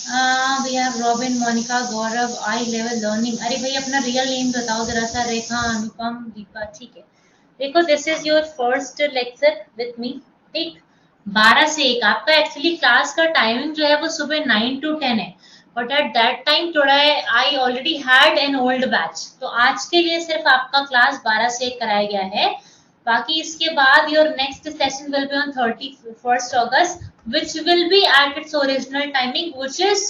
We have Robin, Monica, Gaurav, eye level learning. अरे भाई अपना रियल नेम बताओ जरा सा। रेखा, अनुपम, दीपा, ठीक है। देखो this is your first lecture with me. ठीक, 12 से 1 आपका एक्चुअली क्लास का टाइमिंग जो है वो सुबह 9 to 10 है। But at that time today I already had an old batch, तो आज के लिए सिर्फ आपका क्लास 12 से 1 कराया गया है। बाकी इसके बाद your next session will be on 31st August, which will be at its original timing, which is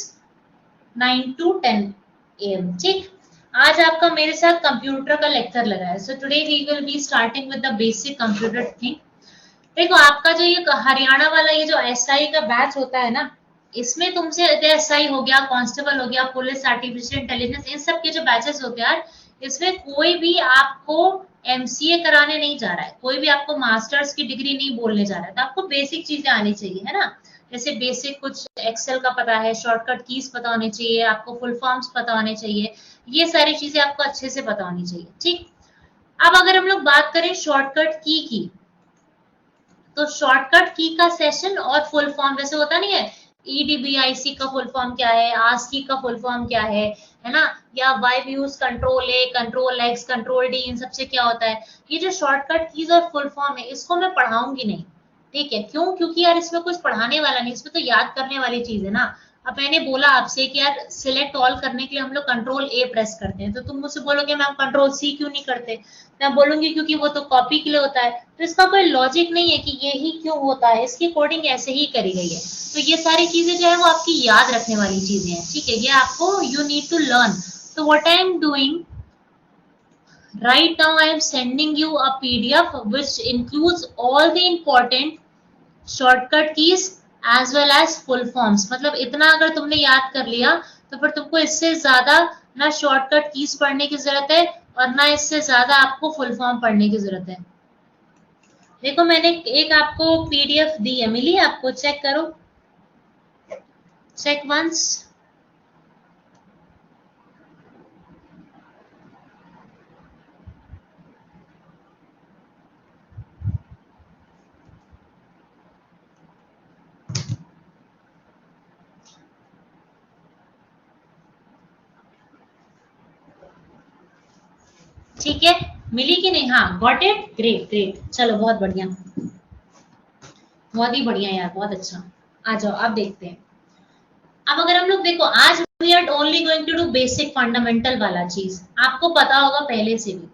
9 to 10 AM। ठीक, आज आपका मेरे साथ कंप्यूटर का लेक्चर लगा है। So today we will be starting with the basic computer thing. देखो आपका जो ये हरियाणा वाला ये जो एसआई का बैच होता है ना, इसमें तुमसे एसआई हो गया, कांस्टेबल हो गया, पुलिस, आर्टिफिशियल इंटेलिजेंस, इन सब के जो बैचेस होते हैं यार, इसमें कोई भी आपको एमसीए कराने नहीं जा रहा है, कोई भी आपको मास्टर्स की डिग्री नहीं बोलने जा रहा है। तो आपको बेसिक चीजें आनी चाहिए, है ना। जैसे बेसिक कुछ एक्सेल का पता है, शॉर्टकट कीज पता होने चाहिए, आपको फुल फॉर्म्स पता होने चाहिए, ये सारी चीजें आपको अच्छे से पता होनी चाहिए। ठीक, अब अगर हम लोग बात करें शॉर्टकट की, तो शॉर्टकट की का सेशन और फुल फॉर्म जैसे होता नहीं है, ईडीबीआईसी का फुल फॉर्म क्या है, आस्की का फुल फॉर्म क्या है ना, या why use control A, control X, control D, इन सबसे क्या होता है। ये जो शॉर्टकट कीज और फुल फॉर्म है, इसको मैं पढ़ाऊंगी नहीं। ठीक है, क्यों? क्योंकि यार इसमें कुछ पढ़ाने वाला नहीं, इसमें तो याद करने वाली चीज है ना। अब मैंने बोला आपसे कि यार सिलेक्ट ऑल करने के लिए हम लोग कंट्रोल ए प्रेस करते हैं, तो तुम मुझसे बोलोगे मैम कंट्रोल सी क्यों नहीं करते। मैं बोलूंगी क्योंकि वो तो कॉपी के लिए होता है। तो इसका कोई लॉजिक नहीं है कि ये ही क्यों होता है, इसकी कोडिंग ऐसे ही करी गई है। तो ये सारी चीजें जो है वो आपकी याद रखने वाली चीजें हैं। ठीक है, ये आपको यू नीड टू लर्न। तो what I am doing right now, I am sending you a PDF which includes all the important shortcut keys as well as full forms। मतलब इतना अगर तुमने याद कर लिया तो फिर तुमको इससे ज्यादा ना शॉर्टकट कीज पढ़ने की जरूरत है और ना इससे ज्यादा आपको फुल फॉर्म पढ़ने की जरूरत है। देखो मैंने एक आपको पीडीएफ दी है, मिली है आपको, चेक करो, चेक वंस। ठीक है, मिली कि नहीं? हाँ, गॉट इट, ग्रेट ग्रेट, चलो बहुत बढ़िया, बहुत ही बढ़िया यार, बहुत अच्छा। आ जाओ आप देखते हैं। अब अगर हम लोग देखो, आज we are only going to do basic fundamental वाला चीज, आपको पता होगा पहले से भी।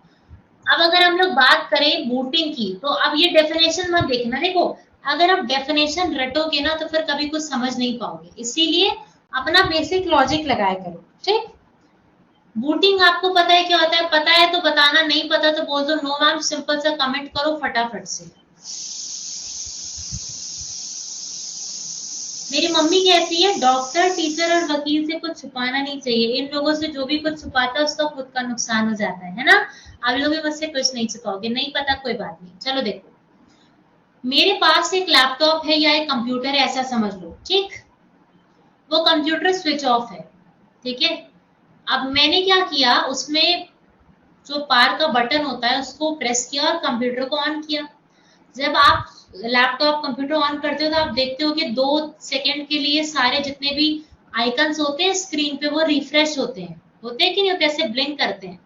अब अगर हम लोग बात करें बूटिंग की, तो अब ये डेफिनेशन मत देखना। देखो अगर आप डेफिनेशन रटोगे ना तो फिर कभी कुछ समझ नहीं पाओगे, इसीलिए अपना बेसिक लॉजिक लगाया करो। ठीक, बूटिंग आपको पता है क्या होता है? पता है तो बताना, नहीं पता तो बोल दो नो मैम, सिंपल सा कमेंट करो फटाफट से। मेरी मम्मी कहती है डॉक्टर, टीचर और वकील से कुछ छुपाना नहीं चाहिए, इन लोगों से जो भी कुछ छुपाता है उसका खुद का नुकसान हो जाता है ना। आप लोग भी मुझसे कुछ नहीं छुपाओगे, नहीं पता कोई बात नहीं। चलो देखो, मेरे पास एक लैपटॉप है या एक कंप्यूटर है ऐसा समझ लो। ठीक, वो कंप्यूटर स्विच ऑफ है। ठीक है, अब मैंने क्या किया, उसमें जो पार का बटन होता है उसको प्रेस किया और कंप्यूटर को ऑन किया। जब आप लैपटॉप कंप्यूटर ऑन करते हो तो आप देखते हो कि 2 सेकंड के लिए सारे जितने भी आइकन्स होते हैं स्क्रीन पे वो रिफ्रेश होते हैं कि नहीं होते, ऐसे ब्लिंक करते हैं।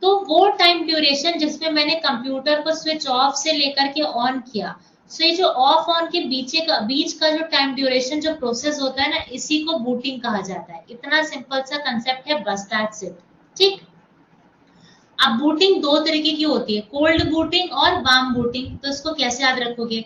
तो वो टाइम ड्यूरेशन जिसमें मैंने कंप्यूटर को स्विच ऑफ से लेकर के ऑन किया, सो ये जो ऑफ ऑन के बीच का जो टाइम ड्यूरेशन जो प्रोसेस होता है ना, इसी को बूटिंग कहा जाता है। इतना सिंपल सा कंसेप्ट है, बस दैट्स इट। ठीक, अब बूटिंग दो तरीके की होती है, कोल्ड बूटिंग और वार्म बूटिंग। तो इसको कैसे याद रखोगे?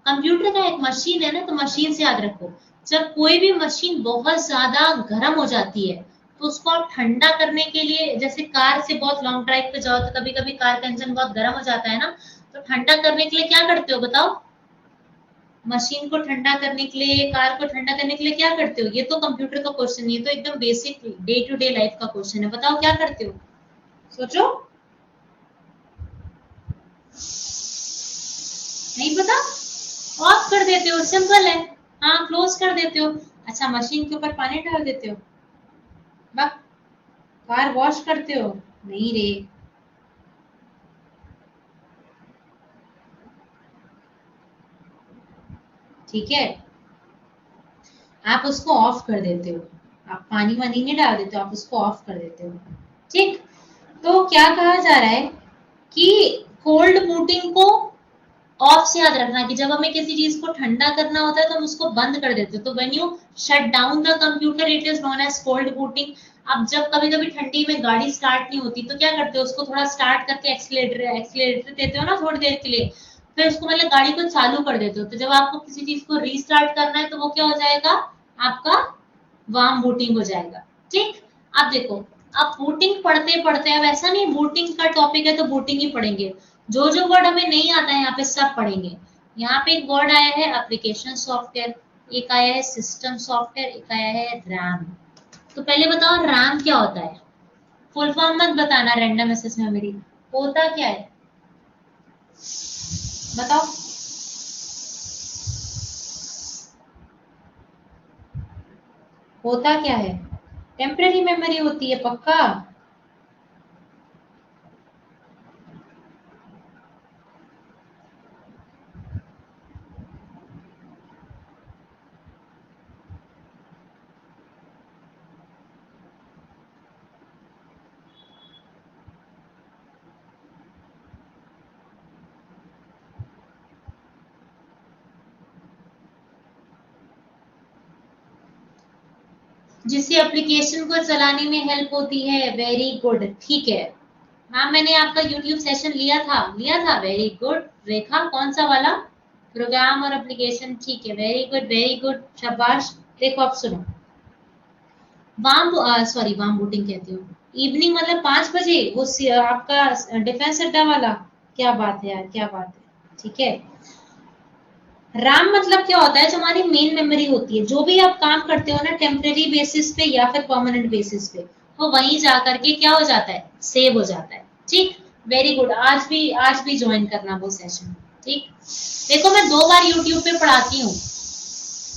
कंप्यूटर का एक मशीन है ना, तो मशीन से याद रखो। जब कोई भी मशीन बहुत ज्यादा गर्म हो जाती है तो उसको आप ठंडा करने के लिए, जैसे कार से बहुत लॉन्ग ड्राइव पे जाओ तो कभी कभी कार का इंजन बहुत गर्म हो जाता है ना, तो ठंडा करने के लिए क्या करते हो बताओ? मशीन को ठंडा करने के लिए, कार को ठंडा करने के लिए क्या करते हो? ये तो कंप्यूटर का क्वेश्चन, ये तो एकदम basic day to day life का क्वेश्चन है। बताओ क्या करते हो, सोचो। नहीं पता? ऑफ कर देते हो, सिंपल है। हाँ, क्लोज कर देते हो। अच्छा, मशीन के ऊपर पानी डाल देते हो? वाह, कार वॉश करते हो? नहीं रे। ठीक है, आप उसको ऑफ कर देते हो, आप पानी वानी नहीं डाल देते हो, आप उसको ऑफ कर देते हो। ठीक, तो क्या कहा जा रहा है कि कोल्ड बूटिंग को ऑफ से याद रखना कि जब हमें किसी चीज को ठंडा करना होता है तो हम उसको बंद कर देते हैं। तो when you shut down the computer it is known as cold booting. अब जब कभी कभी ठंडी में गाड़ी स्टार्ट नहीं होती तो क्या करते हो, उसको थोड़ा स्टार्ट करके एक्सीलरेटर एक्सीलरेटर देते हो ना थोड़ी देर के लिए, फिर उसको मतलब गाड़ी को चालू कर देते हो। तो जब आपको किसी चीज को रीस्टार्ट करना है तो वो क्या हो जाएगा, आपका वार्म बूटिंग हो जाएगा। ठीक, अब देखो, अब बूटिंग पढ़ते पढ़ते, अब ऐसा नहीं बूटिंग का टॉपिक है तो बूटिंग ही पढ़ेंगे, जो जो वर्ड हमें नहीं आता है यहाँ पे सब पढ़ेंगे। यहाँ पे एक वर्ड आया है एप्लीकेशन सॉफ्टवेयर, एक आया है सिस्टम सॉफ्टवेयर, एक आया है रैम। तो पहले बताओ रैम क्या होता है, फुल फॉर्म मत बताना, रैंडम एक्सेस मेमोरी होता क्या है बताओ। होता क्या है, टेम्पररी मेमोरी होती है पक्का। जिससे एप्लीकेशन को चलाने में हेल्प होती है, वेरी गुड, ठीक है। मैम मैंने आपका यूट्यूब सेशन लिया था, वेरी गुड। रेखा कौन सा वाला, प्रोग्राम और एप्लीकेशन, ठीक है, वेरी गुड वेरी गुड, शाबाश। देखो अब सुनो, वाम सॉरी वाम बूटिंग कहती हूँ, इवनिंग मतलब 5 बजे, वो आपका डिफेंस अड्डा वाला, क्या बात है यार, क्या बात है, ठीक है। रैम मतलब क्या होता है, जो हमारी मेन मेमोरी होती है, जो भी आप काम करते हो ना टेम्परेरी बेसिस पे या फिर परमानेंट बेसिस पे, वो वहीं जा करके क्या हो जाता है, सेव हो जाता है। ठीक, वेरी गुड, आज भी ज्वाइन करना वो सेशन। ठीक, देखो मैं 2 बार यूट्यूब पे पढ़ाती हूँ,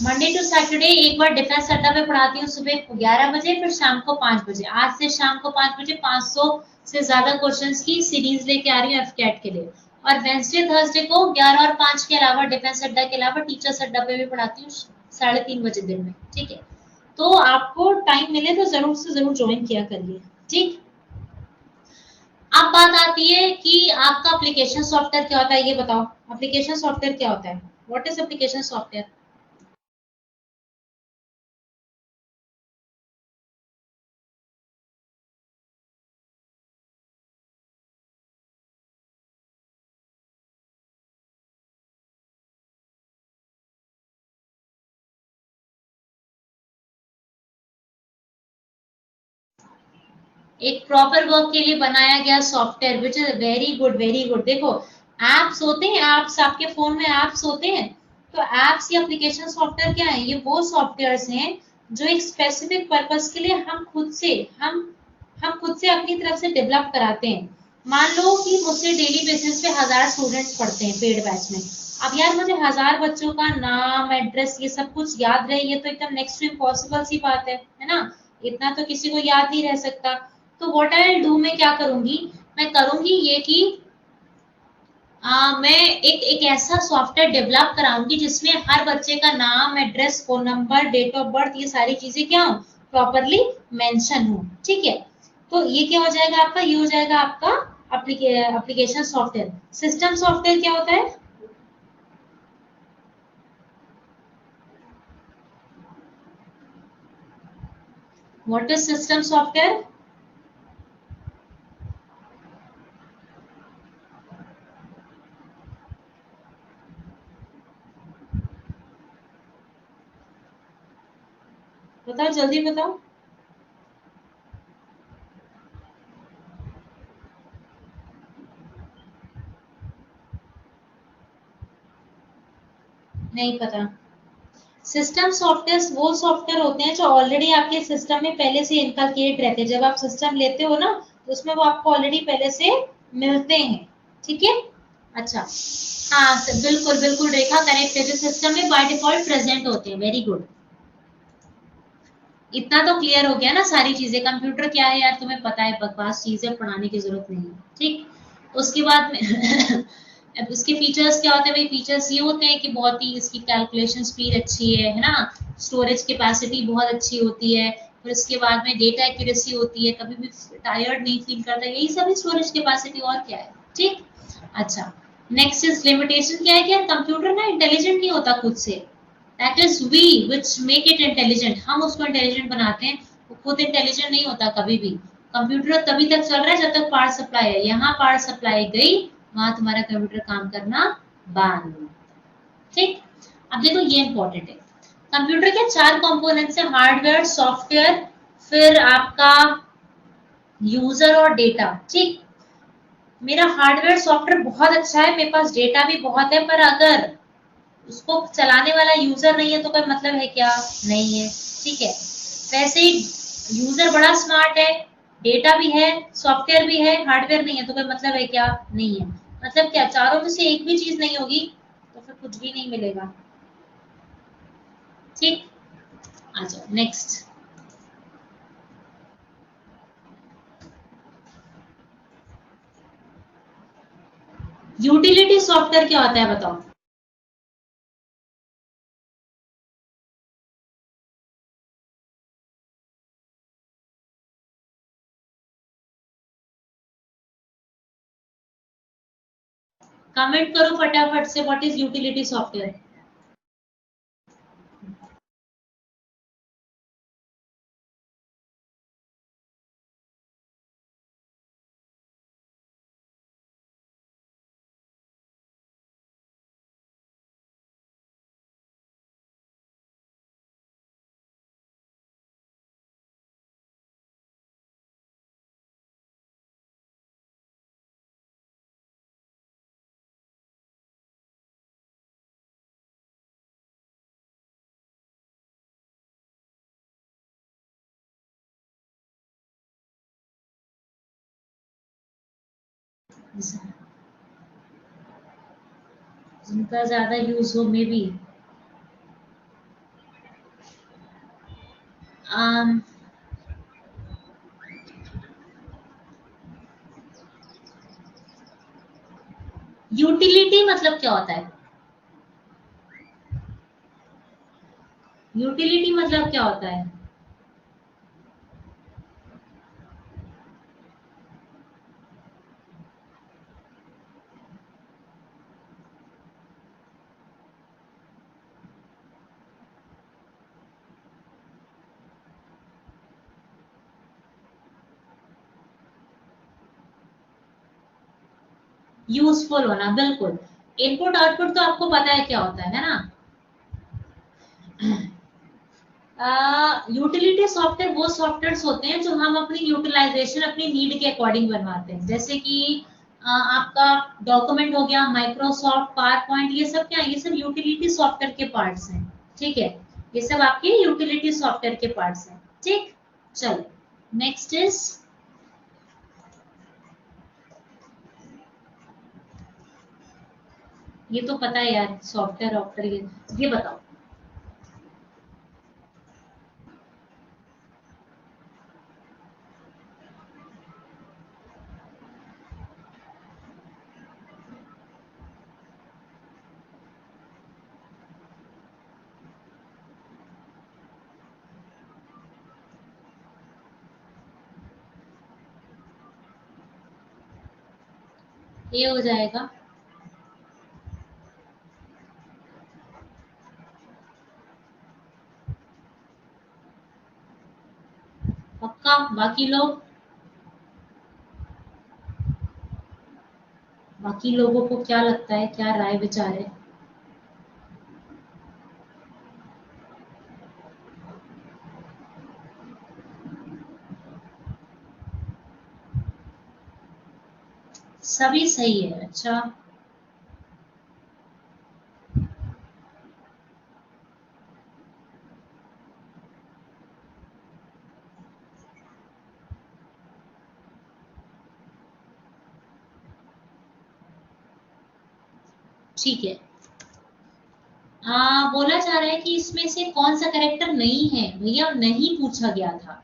मंडे टू सैटरडे, एक बार डिफेंस अड्डा पे पढ़ाती हूँ सुबह 11 बजे, फिर शाम को 5 बजे। आज से शाम को 5 बजे 500 से ज्यादा क्वेश्चंस की सीरीज लेके आ रही हूँ एफकेट के लिए। और वेंसडे थर्सडे को 11 और 5 के अलावा, डिफेंस अड्डा के अलावा टीचर्स अड्डा पे भी पढ़ाती हूँ 3:30 बजे दिन में। ठीक है, तो आपको टाइम मिले तो जरूर से जरूर ज्वाइन किया करिए। ठीक, अब बात आती है कि आपका एप्लीकेशन सॉफ्टवेयर क्या होता है, ये बताओ एप्लीकेशन सॉफ्टवेयर क्या होता है, व्हाट इज एप्लीकेशन सॉफ्टवेयर। एक प्रॉपर वर्क के लिए बनाया गया software, which is very good very good. देखो एप्स होते हैं, एप्स आपके फोन में एप्स होते हैं, तो एप्स या एप्लीकेशन सॉफ्टवेयर क्या है, ये वो सॉफ्टवेयर्स हैं जो एक स्पेसिफिक पर्पस के लिए हम खुद से अपनी तरफ से डेवलप कराते हैं। मान लो कि मुझसे डेली बेसिस पे 1000 स्टूडेंट्स पढ़ते हैं पेड बैच में। अब यार मुझे 1000 बच्चों का नाम एड्रेस ये सब कुछ याद रहे, ये तो एकदम नेक्स्ट टू इम्पॉसिबल सी बात है ना, इतना तो किसी को याद नहीं रह सकता। तो व्हाट आई डू, मैं क्या करूंगी, मैं करूंगी ये कि मैं एक ऐसा सॉफ्टवेयर डेवलप कराऊंगी जिसमें हर बच्चे का नाम address phone number date of birth ये सारी चीजें क्या हो, प्रॉपरली मेंशन हो। ठीक है, तो ये क्या हो जाएगा आपका, ये हो जाएगा आपका एप्लीकेशन सॉफ्टवेयर। सिस्टम सॉफ्टवेयर क्या होता है, व्हाट इज सिस्टम सॉफ्टवेयर। बताओ जल्दी बताओ। नहीं पता। सिस्टम सॉफ्टवेयर वो सॉफ्टवेयर होते हैं जो ऑलरेडी आपके सिस्टम में पहले से इनकलकेट रहते हैं, जब आप सिस्टम लेते हो ना तो उसमें वो आपको ऑलरेडी पहले से मिलते हैं। ठीक है, अच्छा, हाँ बिल्कुल बिल्कुल रेखा करेक्ट है, जो सिस्टम में बाय डिफॉल्ट प्रेजेंट होते हैं, वेरी गुड। इतना तो क्लियर हो गया ना सारी चीजें, कंप्यूटर क्या है यार तुम्हें पता है, बकवास चीजें पढ़ाने की जरूरत नहीं है। ठीक, उसके बाद में अब इसके फीचर्स क्या होते हैं भाई? फीचर्स ये होते हैं कि बहुत ही इसकी कैलकुलेशन स्पीड अच्छी है ना, स्टोरेज कैपेसिटी बहुत अच्छी होती है, फिर उसके बाद में डेटा एक्यूरेसी होती है, कभी भी टायर्ड नहीं फील करता, यही सब स्टोरेज कैपेसिटी, और क्या है, ठीक। अच्छा, नेक्स्ट इज लिमिटेशन क्या है कि कंप्यूटर ना इंटेलिजेंट नहीं होता खुद से, that is we which make it intelligent, हम उसको इंटेलिजेंट बनाते हैं, वो खुद इंटेलिजेंट नहीं होता कभी भी। कंप्यूटर तभी तक चल रहा है जब तक पावर सप्लाई है, यहाँ पावर सप्लाई गई वहां तुम्हारा कंप्यूटर काम करना बंद, ठीक। अब देखो ये इंपॉर्टेंट है, कंप्यूटर के चार कंपोनेंट्स है, हार्डवेयर, सॉफ्टवेयर, फिर आपका यूजर और डेटा, ठीक। मेरा हार्डवेयर सॉफ्टवेयर बहुत अच्छा है, मेरे पास डेटा भी बहुत है, पर अगर उसको चलाने वाला यूजर नहीं है तो कोई मतलब है क्या? नहीं है, ठीक है। वैसे ही यूजर बड़ा स्मार्ट है, डेटा भी है, सॉफ्टवेयर भी है, हार्डवेयर नहीं है तो कोई मतलब है क्या? नहीं है। मतलब क्या, चारों में से एक भी चीज नहीं होगी तो फिर कुछ भी नहीं मिलेगा, ठीक। आ जाओ नेक्स्ट। यूटिलिटी सॉफ्टवेयर क्या होता है बताओ? कमेंट करो फटाफट से, व्हाट इज यूटिलिटी सॉफ्टवेयर? जिनका ज्यादा यूज हो मे बी। यूटिलिटी मतलब क्या होता है? यूटिलिटी मतलब क्या होता है? यूजफुल होना, बिल्कुल। इनपुट आउटपुट तो आपको पता है क्या होता है ना? यूटिलिटी सॉफ्टवेयर वो सॉफ्टवेयर होते हैं जो हम अपनी यूटिलाइजेशन अपनी नीड के अकॉर्डिंग बनवाते हैं, जैसे कि आपका डॉक्यूमेंट हो गया, माइक्रोसॉफ्ट पावर पॉइंट, ये सब क्या है? ये सब यूटिलिटी सॉफ्टवेयर के पार्ट्स हैं, ठीक है। ये सब आपके यूटिलिटी सॉफ्टवेयर के पार्ट्स हैं, ठीक। चलो नेक्स्ट इज, ये तो पता है यार, सॉफ्टवेयर सॉफ्टवेयर, ये बताओ। ये हो जाएगा पक्का। बाकी लोग, बाकी लोगों को क्या लगता है, क्या राय विचार है? सभी सही है, अच्छा। ठीक है। बोला जा रहा है कि इसमें से कौन सा करेक्टर नहीं है भैया, नहीं पूछा गया था।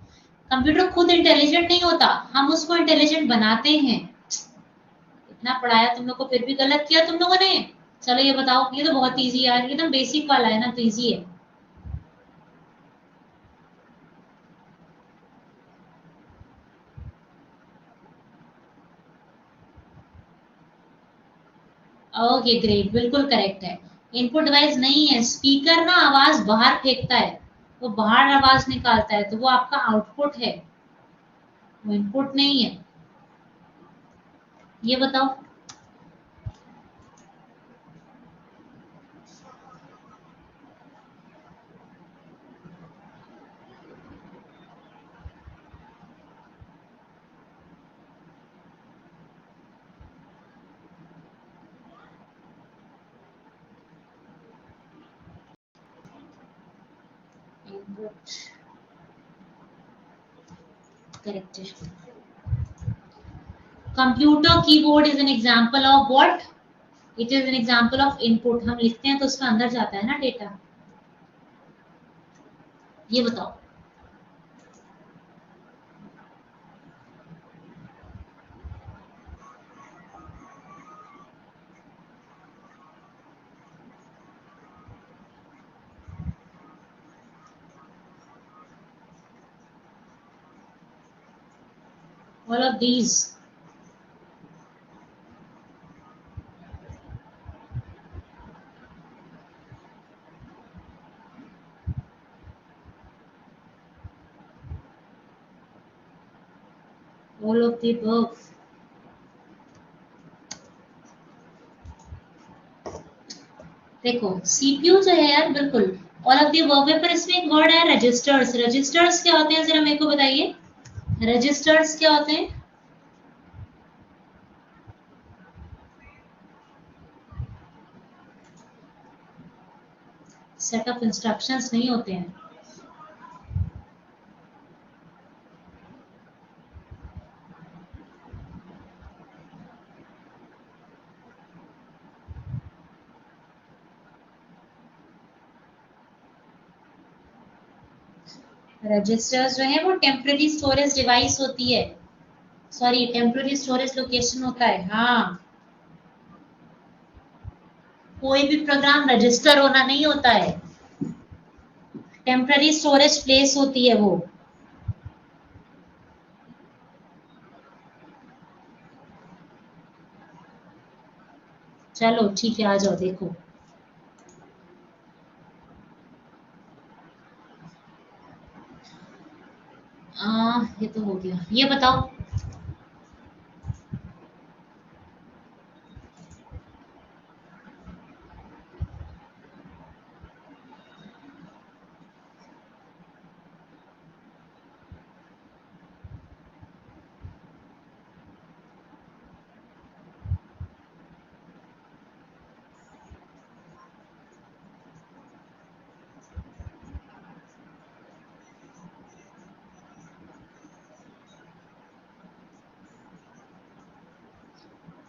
कंप्यूटर खुद इंटेलिजेंट नहीं होता, हम उसको इंटेलिजेंट बनाते हैं। इतना पढ़ाया तुम लोग को फिर भी गलत किया तुम लोगों ने। चलो ये बताओ, ये तो बहुत इजी यार, एकदम बेसिक वाला है ना, तो इजी है। ओके ग्रेट, बिल्कुल करेक्ट है। इनपुट डिवाइस नहीं है, स्पीकर ना आवाज बाहर फेंकता है, वो बाहर आवाज निकालता है, तो वो आपका आउटपुट है, वो इनपुट नहीं है। ये बताओ। इनपुट करेक्ट है। Computer keyboard is an example of what? It is an example of input. हम लिखते हैं तो उसके अंदर जाता है ना डेटा। ये बताओ। All of these. All of the above। देखो सीपीयू जो है यार, बिल्कुल ऑल ऑफ द above है, पर इसमें एक वर्ड है रजिस्टर्स। रजिस्टर्स क्या होते हैं, जरा मेरे को बताइए। रजिस्टर्स क्या होते हैं? सेट ऑफ इंस्ट्रक्शंस नहीं होते हैं। रजिस्टर्स जो है वो टेम्पररी स्टोरेज डिवाइस होती है, सॉरी टेम्पररी स्टोरेज लोकेशन होता है। हाँ, कोई भी प्रोग्राम रजिस्टर होना नहीं होता है, टेम्पररी स्टोरेज प्लेस होती है वो। चलो ठीक है, आ जाओ देखो। ये तो हो गया, ये बताओ।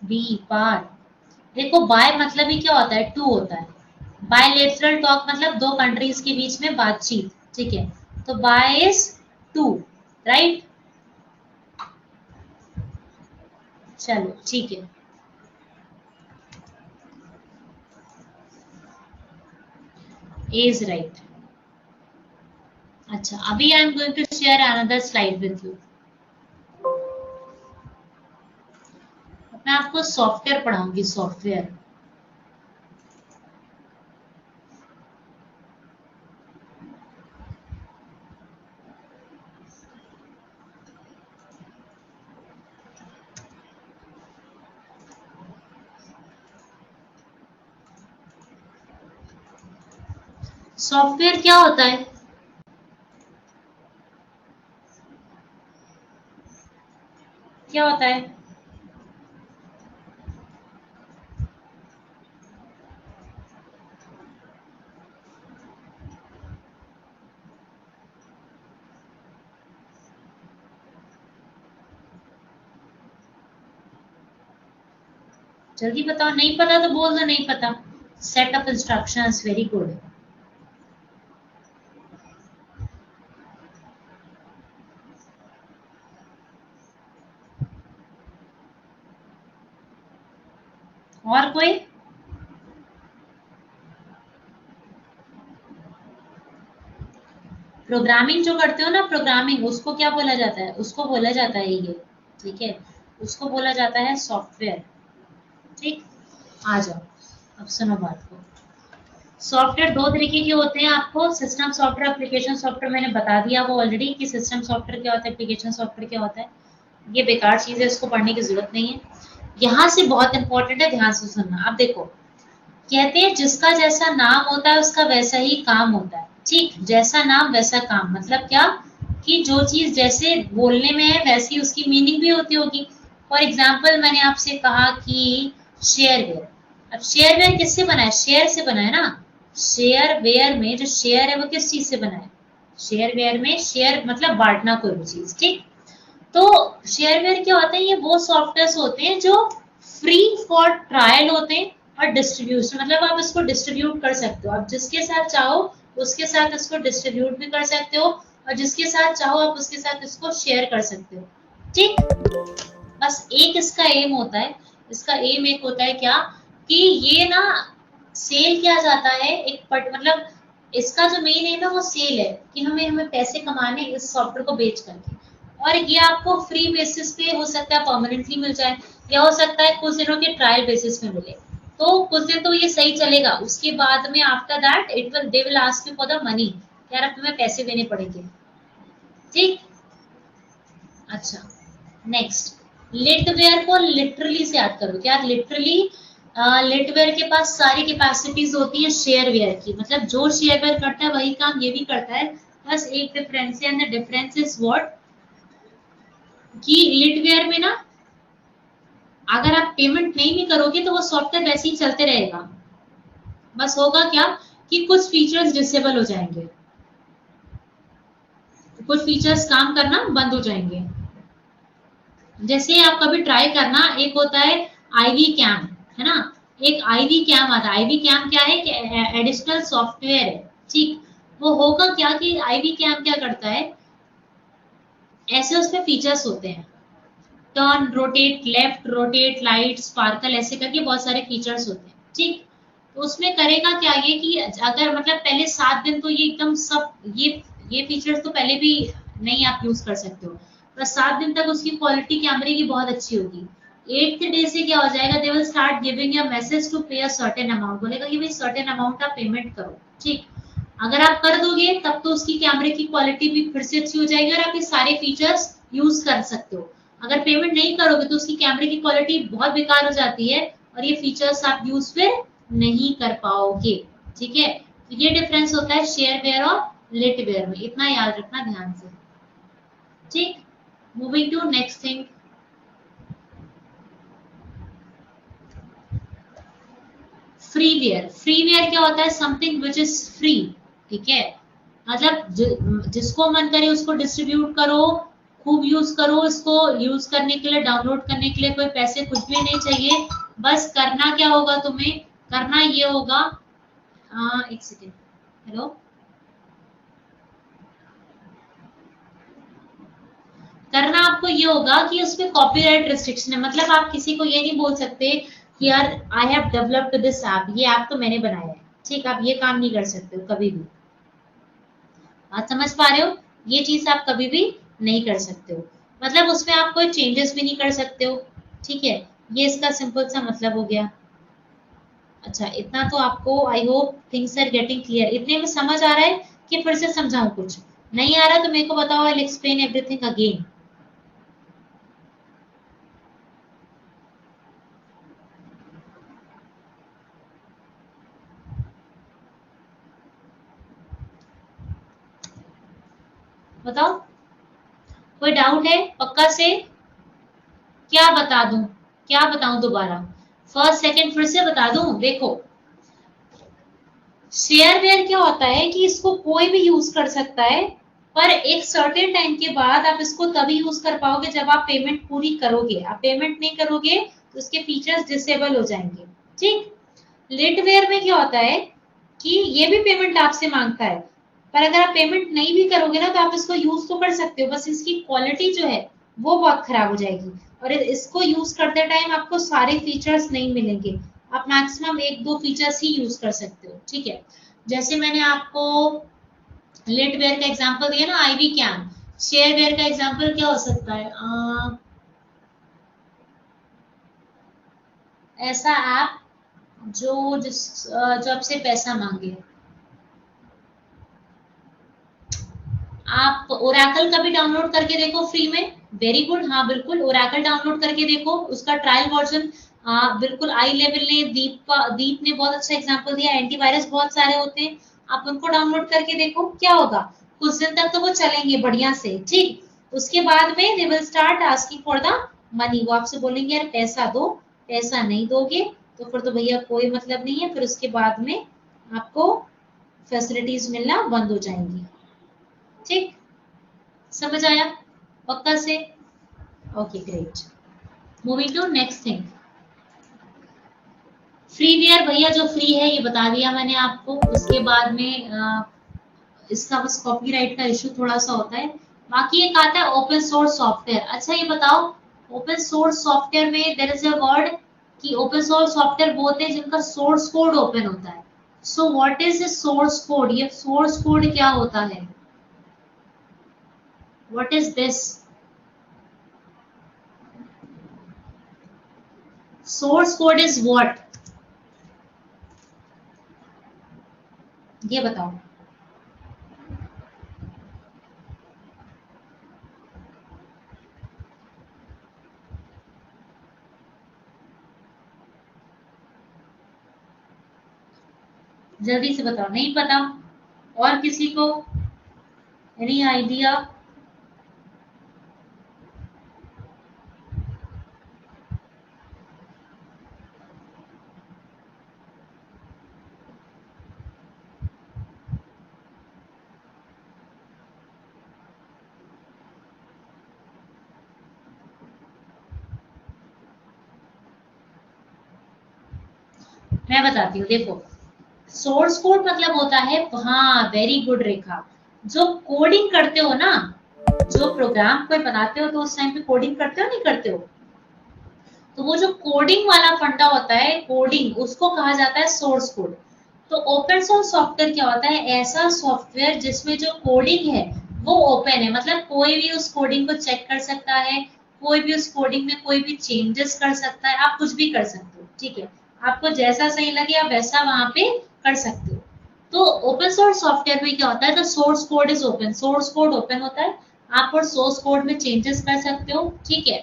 बी पार। देखो बाय मतलब ही क्या होता है, टू होता है। बायलेटरल टॉक मतलब दो कंट्रीज के बीच में बातचीत, ठीक है। तो बाय इज टू, राइट। चलो ठीक है। A is right. अच्छा, अभी I am going to share another slide with you. मैं आपको सॉफ्टवेयर पढ़ाऊंगी, सॉफ्टवेयर। सॉफ्टवेयर क्या होता है? क्या होता है? जल्दी बताओ, नहीं पता तो बोल दो नहीं पता। Set of instructions, very good. और कोई? प्रोग्रामिंग जो करते हो ना, प्रोग्रामिंग, उसको क्या बोला जाता है? उसको बोला जाता है ये, ठीक है, उसको बोला जाता है सॉफ्टवेयर। ठीक, आ जाओ, अब सुनो बात को। सॉफ्टवेयर दो तरीके के होते हैं, आपको सिस्टम सॉफ्टवेयर, एप्लीकेशन सॉफ्टवेयर मैंने बता दिया वो ऑलरेडी कि सिस्टम सॉफ्टवेयर क्या होता है, एप्लीकेशन सॉफ्टवेयर क्या होता है। ये बेकार चीज है, इसको पढ़ने की जरूरत नहीं है। यहाँ से बहुत इंपॉर्टेंट है, ध्यान से सुनना। अब देखो, कहते हैं जिसका जैसा नाम होता है उसका वैसा ही काम होता है। ठीक, जैसा नाम वैसा काम, मतलब क्या कि जो चीज जैसे बोलने में है वैसी उसकी मीनिंग भी होती होगी। फॉर एग्जाम्पल मैंने आपसे कहा कि शेयरवेयर। अब शेयरवेयर किससे बना है? शेयर से बना है ना। शेयरवेयर में जो शेयर है वो किस चीज से बना है? शेयरवेयर में शेयर मतलब बांटना कोई भी चीज। ठीक, तो शेयरवेयर क्या होते हैं? ये वो सॉफ्टवेयर होते हैं जो फ्री फॉर ट्रायल होते हैं और डिस्ट्रीब्यूशन, मतलब आप इसको डिस्ट्रीब्यूट कर सकते हो। आप जिसके साथ चाहो उसके साथ इसको डिस्ट्रीब्यूट भी कर सकते हो, और जिसके साथ चाहो आप उसके साथ इसको शेयर कर सकते हो। ठीक, बस एक इसका एम होता है, इसका एम एक होता है क्या कि ये ना सेल किया जाता है एक मतलब इसका जो मेन एम है वो सेल है कि हमें हमें पैसे कमाने इस सॉफ्टवेयर को बेच करके। और ये आपको फ्री बेसिस पे हो सकता है परमानेंटली मिल जाए, या हो सकता है कुछ दिनों के ट्रायल बेसिस पे मिले। तो कुछ दिन तो ये सही चलेगा, उसके बाद में after that it will they will ask you for the money, यार अब तुम्हें पैसे देने पड़ेंगे। ठीक, अच्छा, नेक्स्ट, लिटवेयर को लिटरली से याद करो। क्या लिटरली? लिटवेयर के पास सारी कैपेसिटीज होती है शेयरवेयर की, मतलब जो शेयरवेयर करता है वही काम ये भी करता है। बस एक डिफरेंस है, and the difference is what कि लिटवेयर में ना अगर आप पेमेंट नहीं भी करोगे तो वो सॉफ्टवेयर वैसे ही चलते रहेगा। बस होगा क्या कि कुछ फीचर्स डिसेबल हो जाएंगे, कुछ फीचर्स काम करना बंद हो जाएंगे। जैसे आप कभी ट्राई करना, एक होता है आईवी कैम, है ना, एक आईवी कैम आता है। आईवी कैम क्या है कि एडिशनल सॉफ्टवेयर है। ठीक, वो होगा क्या कि आईवी कैम क्या करता है, ऐसे उसमें फीचर्स होते हैं, turn, rotate, left, rotate, light, sparkle, ऐसे करके बहुत सारे फीचर्स होते हैं। ठीक, तो उसमें करेगा क्या ये कि अगर मतलब पहले 7 दिन तो ये एकदम सब ये फीचर्स तो पहले भी नहीं आप यूज कर सकते हो, पर 7 दिन तक उसकी क्वालिटी कैमरे की बहुत अच्छी होगी। 8th डे से क्या हो जाएगा, they will start giving you message to pay a certain amount, बोलेगा कि भाई सर्टेन अमाउंट आप पेमेंट करो। ठीक, अगर आप कर दोगे तब तो उसकी कैमरे की क्वालिटी भी फिर से अच्छी हो जाएगी और आप ये सारे फीचर्स यूज कर सकते हो। अगर पेमेंट नहीं करोगे तो उसकी कैमरे की क्वालिटी बहुत बेकार हो जाती है और ये फीचर्स आप यूज फिर नहीं कर पाओगे। ठीक है, तो ये डिफरेंस होता है शेयरवेयर और लिटवेयर में, इतना याद रखना ध्यान से। ठीक, moving to next thing, freeware. Freeware क्या होता है? Something which is free. ठीक है, मतलब जिसको मन करे उसको डिस्ट्रीब्यूट करो, खूब यूज करो, इसको यूज करने के लिए, डाउनलोड करने के लिए कोई पैसे कुछ भी नहीं चाहिए। बस करना क्या होगा तुम्हें, करना ये होगा, एक सेकेंड, हेलो, करना आपको ये होगा कि उसमें कॉपीराइट रिस्ट्रिक्शन है, मतलब आप किसी को ये नहीं बोल सकते कि यार I have developed this app, ये ऐप तो मैंने बनाया है। ठीक, आप ये काम नहीं कर सकते हो कभी भी। बात समझ पा रहे हो? ये चीज आप कभी भी नहीं कर सकते हो, मतलब उसमें आप कोई चेंजेस भी नहीं कर सकते हो। ठीक है, ये इसका सिंपल सा मतलब हो गया। अच्छा, इतना तो आपको, I hope things are getting clear. इतने में समझ आ रहा है कि फिर से समझाऊं? कुछ नहीं आ रहा तो मेरे को बताओ, I will explain everything again. बताओ, कोई डाउट है पक्का से? क्या बता दूं, क्या बताऊं दोबारा? फर्स्ट सेकंड फिर से बता दूं? देखो, शेयरवेयर क्या होता है कि इसको कोई भी यूज कर सकता है, पर एक सर्टेन टाइम के बाद आप इसको तभी यूज कर पाओगे जब आप पेमेंट पूरी करोगे। आप पेमेंट नहीं करोगे तो उसके फीचर्स डिसेबल हो जाएंगे। ठीक, लिटवेयर में क्या होता है कि ये भी पेमेंट आपसे मांगता है, पर अगर आप पेमेंट नहीं भी करोगे ना तो आप इसको यूज तो कर सकते हो, बस इसकी क्वालिटी जो है वो बहुत खराब हो जाएगी और इसको यूज करते टाइम आपको सारे फीचर्स नहीं मिलेंगे। आप मैक्सिमम एक दो फीचर्स ही यूज कर सकते हो, ठीक है। जैसे मैंने आपको लेट वेयर का एग्जांपल दिया ना, आईवी कैम। शेयर वेयर का एग्जांपल क्या हो सकता है? ऐसा ऐप जो आपसे पैसा मांगे। आप ओरेकल का भी डाउनलोड करके देखो फ्री में। वेरी गुड, हाँ बिल्कुल ओरेकल डाउनलोड करके देखो, उसका ट्रायल वर्जन। बिल्कुल आई लेवल ने दीप ने बहुत अच्छा एग्जांपल दिया, एंटीवायरस बहुत सारे होते हैं, आप उनको डाउनलोड करके देखो क्या होगा। कुछ दिन तक तो वो चलेंगे बढ़िया से, ठीक। उसके बाद में दे will start asking for the money, वो आपसे बोलेंगे यार पैसा दो, पैसा नहीं दोगे तो फिर तो भैया कोई मतलब नहीं है, फिर उसके बाद में आपको फैसिलिटीज मिलना बंद हो जाएंगी, ठीक। समझ आया पक्का से? Okay great. Moving to next thing, freeware. भैया जो फ्री है ये बता दिया मैंने आपको। उसके बाद में इसका बस कॉपीराइट का इशू थोड़ा सा होता है। बाकी एक आता है ओपन सोर्स सॉफ्टवेयर। अच्छा ये बताओ, ओपन सोर्स सॉफ्टवेयर में देयर इज अ वर्ड कि ओपन सोर्स सॉफ्टवेयर वो होते हैं जिनका सोर्स कोड ओपन होता है। So what is source code? ये सोर्स कोड क्या होता है? What is this? Source code is what? ये बताओ। जल्दी से बताओ, नहीं पता? और किसी को एनी आइडिया? मैं बताती हूँ, देखो सोर्स कोड मतलब होता है, हाँ वेरी गुड रेखा, जो कोडिंग करते हो ना, जो प्रोग्राम कोई बनाते हो तो उस टाइम पे कोडिंग करते हो नहीं करते हो, तो वो जो कोडिंग वाला फंडा होता है, कोडिंग उसको कहा जाता है सोर्स कोड। तो ओपन सोर्स सॉफ्टवेयर क्या होता है? ऐसा सॉफ्टवेयर जिसमें जो कोडिंग है वो ओपन है, मतलब कोई भी उस कोडिंग को चेक कर सकता है, कोई भी उस कोडिंग में कोई भी चेंजेस कर सकता है, आप कुछ भी कर सकते हो, ठीक है। आपको जैसा सही लगे आप वैसा वहां पे कर सकते हो। तो ओपन सोर्स सॉफ्टवेयर में क्या होता है? The source code is open, source code open होता है, आप और सोर्स कोड में चेंजेस कर सकते हो, ठीक है।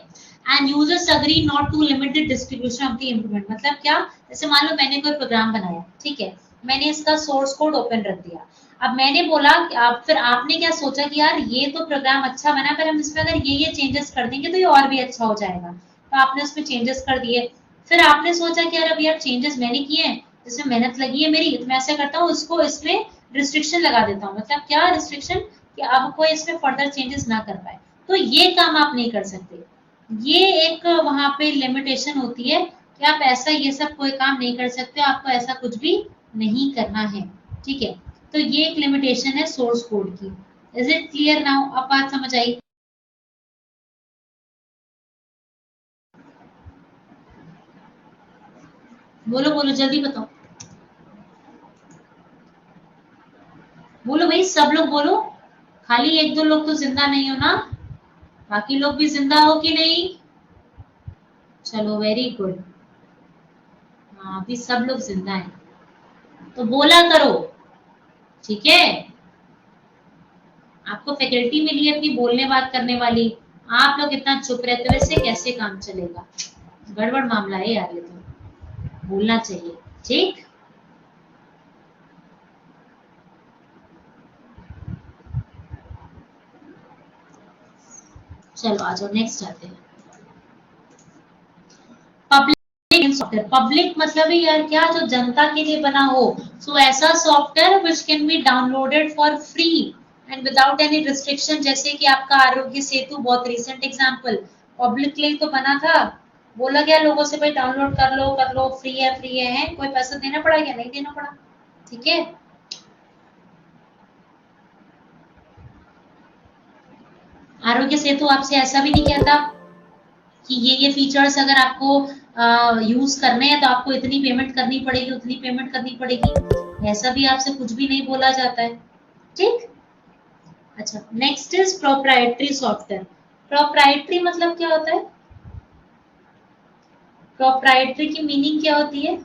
End users agree not to limit the distribution of the implement, मतलब क्या? जैसे मान लो मैंने कोई प्रोग्राम बनाया, ठीक है, मैंने इसका सोर्स कोड ओपन रख दिया। अब मैंने बोला कि आप, फिर आपने क्या सोचा कि यार ये तो प्रोग्राम अच्छा बना, पर हम इसमें अगर ये चेंजेस कर देंगे तो ये और भी अच्छा हो जाएगा, तो आपने उसमें चेंजेस कर दिए। फिर आपने सोचा कि यार अब यार चेंजेस मैंने किए हैं, इसमें मेहनत लगी है मेरी, तो मैं ऐसा करता हूँ उसको इसमें रिस्ट्रिक्शन लगा देता हूँ। मतलब क्या रिस्ट्रिक्शन? कि अब कोई इसमें फर्दर चेंजेस ना कर पाए। तो ये काम आप नहीं कर सकते, ये एक वहां पे लिमिटेशन होती है कि आप ऐसा ये सब कोई काम नहीं कर सकते, आपको ऐसा कुछ भी नहीं करना है, ठीक है। तो ये एक लिमिटेशन है सोर्स कोड की। Is it clear now? अब बात समझ आई? बोलो बोलो जल्दी बताओ, बोलो भाई सब लोग बोलो, खाली एक दो लोग तो जिंदा नहीं हो ना, बाकी लोग भी जिंदा हो कि नहीं? चलो वेरी गुड, हाँ अभी सब लोग जिंदा हैं, तो बोला करो, ठीक है। आपको फैकल्टी मिली है अपनी बोलने बात करने वाली, आप लोग इतना चुप रहते हो, वैसे कैसे काम चलेगा? गड़बड़ मामला है यार ये तो, बोलना चाहिए, ठीक। चलो आ जाओ नेक्स्ट आते हैं। पब्लिक सॉफ्टवेयर, पब्लिक मतलब ही यार क्या, जो जनता के लिए बना हो। सो ऐसा software which can be downloaded for free and without any restriction, जैसे कि आपका आरोग्य सेतु बहुत रिसेंट एग्जांपल, पब्लिक के लिए तो बना था। बोला गया लोगों से भाई डाउनलोड कर लो, फ्री है, कोई पैसा देना पड़ा या नहीं देना पड़ा, ठीक है। आरोग्य सेतु आपसे ऐसा भी नहीं कहता, कि ये फीचर्स अगर आपको यूज करने हैं तो आपको इतनी पेमेंट करनी पड़ेगी, उतनी पेमेंट करनी पड़ेगी, ऐसा भी आपसे कुछ भी नहीं बोला जाता है। ठीक। अच्छा, next is proprietary software. Proprietary मतलब क्या होता है? प्रोप्राइटरी की मीनिंग क्या होती है?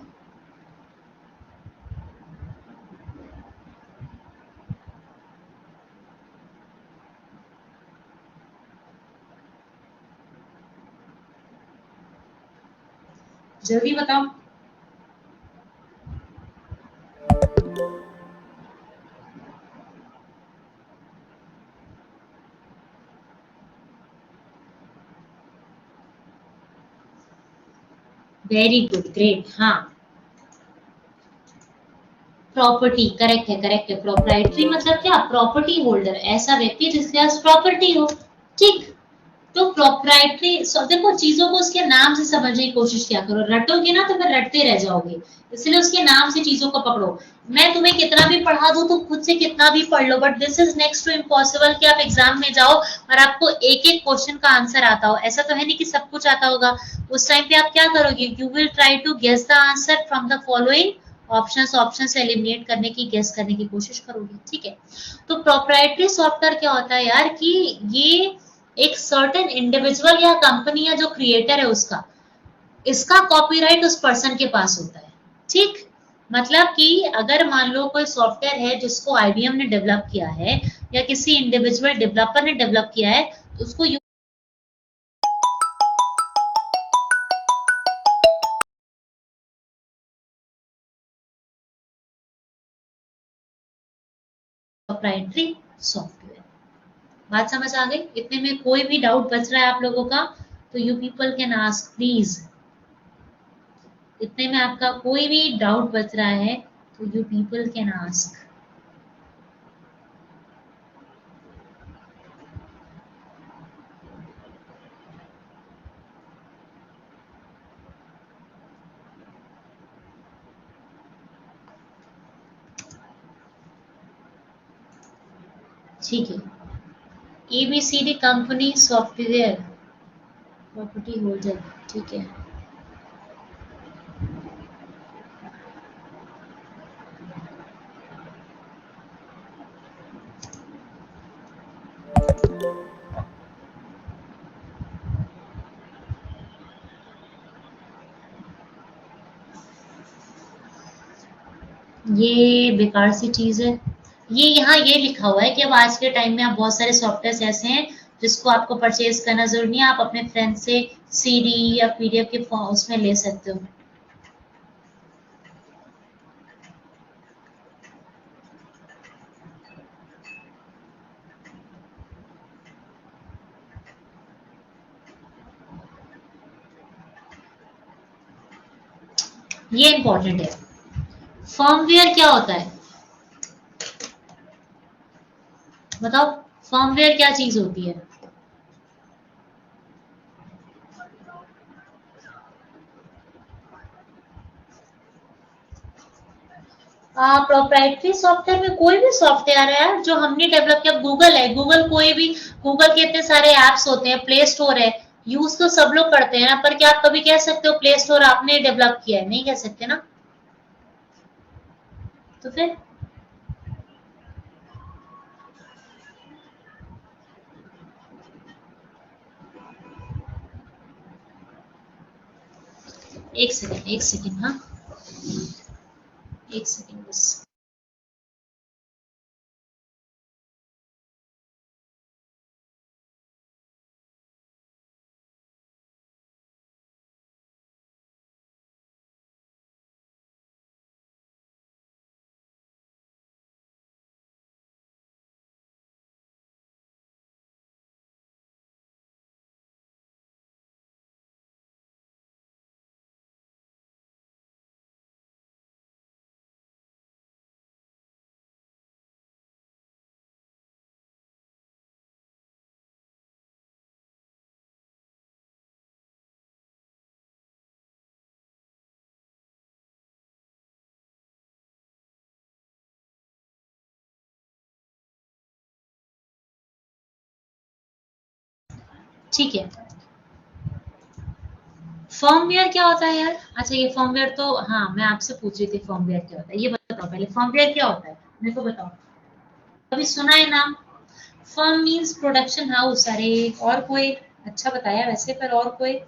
जल्दी बताओ। Very good, great. हाँ, प्रॉपर्टी, करेक्ट है, करेक्ट है। प्रोप्राइटरी मतलब क्या? प्रॉपर्टी होल्डर, ऐसा व्यक्ति जिसके पास प्रॉपर्टी हो। ठीक। तो प्रोप्राइटरी, देखो चीजों को उसके नाम से समझने की कोशिश किया करो, रटोगे ना तो फिर रटते रह जाओगे, इसलिए उसके नाम से चीजों को पकड़ो। मैं तुम्हें कितना भी पढ़ा दूं तो खुद से कितना भी पढ़ लो, but this is next to impossible कि आप एग्जाम में जाओ और आपको एक एक क्वेश्चन का आंसर आता हो। ऐसा तो है नहीं कि सब कुछ आता होगा। उस टाइम पे आप क्या करोगे? You will try to guess the answer from the following options, option से एलिमिनेट करने की, गेस करने की कोशिश करोगे। ठीक है। तो प्रोप्राइटरी सॉफ्टवेयर क्या होता है यार, कि ये एक सर्टेन इंडिविजुअल या कंपनी या जो क्रिएटर है उसका, इसका कॉपीराइट उस पर्सन के पास होता है। ठीक। मतलब कि अगर मान लो कोई सॉफ्टवेयर है जिसको आईबीएम ने डेवलप किया है या किसी इंडिविजुअल डेवलपर ने डेवलप किया है, तो उसको प्रोप्राइटरी सॉफ्टवेयर। बात समझ आ गई? इतने में कोई भी डाउट बच रहा है आप लोगों का तो you people can ask please. इतने में आपका कोई भी डाउट बच रहा है तो यू पीपल कैन आस्क। ठीक है। ABCD company software property holder. ठीक है। ये बेकार सी चीज है। ये यहाँ ये लिखा हुआ है कि अब आज के टाइम में आप बहुत सारे सॉफ्टवेयर ऐसे हैं जिसको आपको परचेज करना जरूरी नहीं है, आप अपने फ्रेंड से सीडी या पीडीएफ के उसमें ले सकते हो। ये इंपॉर्टेंट है। फर्मवेयर क्या होता है? बताओ, फर्मवेयर क्या चीज होती है? प्रोप्राइटरी सॉफ्टवेयर में कोई भी सॉफ्टवेयर है यार जो हमने डेवलप किया। गूगल है, गूगल कोई भी, गूगल के इतने सारे एप्स होते हैं, प्ले स्टोर है, यूज तो सब लोग करते हैं ना। पर क्या आप कभी कह सकते हो प्ले स्टोर आपने डेवलप किया है? नहीं कह सकते ना। तो फिर एक सेकेंड, एक सेकेंड, हाँ, एक सेकेंड बस। ठीक है। फर्मवेयर क्या होता है यार? अच्छा ये फर्मवेयर तो हाँ मैं आपसे पूछ रही थी फर्मवेयर क्या होता है, ये बताओ पहले फर्मवेयर क्या होता है मेरे को बताओ। कभी सुना है नाम? Firm means production house. अरे और कोई अच्छा बताया वैसे, पर और कोई?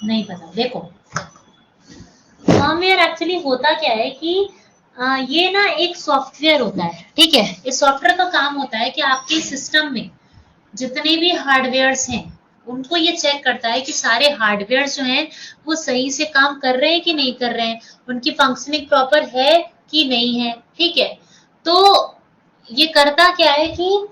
नहीं पता। देखो फर्मवेयर एक्चुअली होता क्या है कि ये ना एक सॉफ्टवेयर होता है, ठीक है। इस सॉफ्टवेयर का काम होता है कि आपके सिस्टम में जितने भी हार्डवेयर्स हैं उनको ये चेक करता है कि सारे हार्डवेयर्स जो हैं वो सही से काम कर रहे हैं कि नहीं कर रहे हैं, उनकी फंक्शनिंग प्रॉपर है कि नहीं है, ठीक है। तो ये करता क्या है कि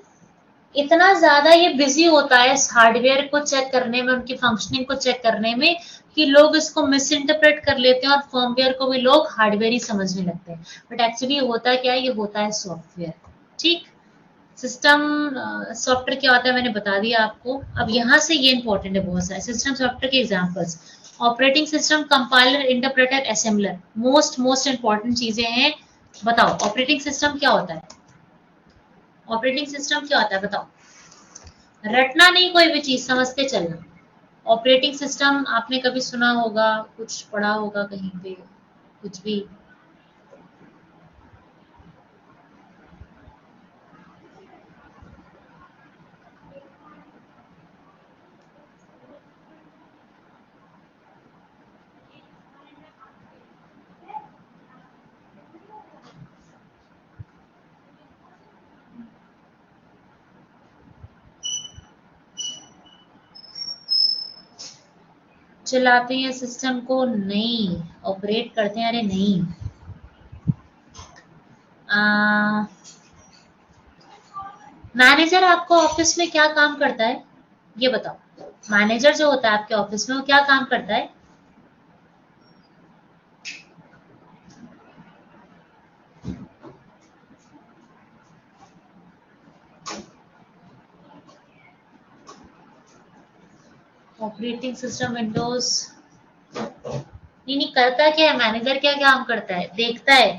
इतना ज्यादा ये बिजी होता है इस हार्डवेयर को चेक करने में, उनकी फंक्शनिंग को चेक करने में, कि लोग इसको मिस इंटरप्रेट कर लेते हैं और फर्मवेयर को भी लोग हार्डवेयर ही समझने लगते हैं। बट एक्चुअली होता क्या है, ये होता है सॉफ्टवेयर, ठीक। सिस्टम सॉफ्टवेयर क्या होता है मैंने बता दिया आपको। अब यहाँ से ये इंपॉर्टेंट है बहुत सारे सिस्टम सॉफ्टवेयर के examples. Operating system, compiler, interpreter, assembler, most important चीजें हैं। बताओ ऑपरेटिंग सिस्टम क्या होता है? ऑपरेटिंग सिस्टम क्या होता है बताओ। रटना नहीं, कोई भी चीज समझते चलना। ऑपरेटिंग सिस्टम आपने कभी सुना होगा, कुछ पढ़ा होगा कहीं पे, कुछ भी। चलाते हैं सिस्टम को? नहीं। ऑपरेट करते हैं? अरे नहीं। मैनेजर आपको ऑफिस में क्या काम करता है ये बताओ। मैनेजर जो होता है आपके ऑफिस में वो क्या काम करता है? Operating system Windows. नहीं नहीं, करता क्या है मैनेजर, क्या काम करता है, देखता है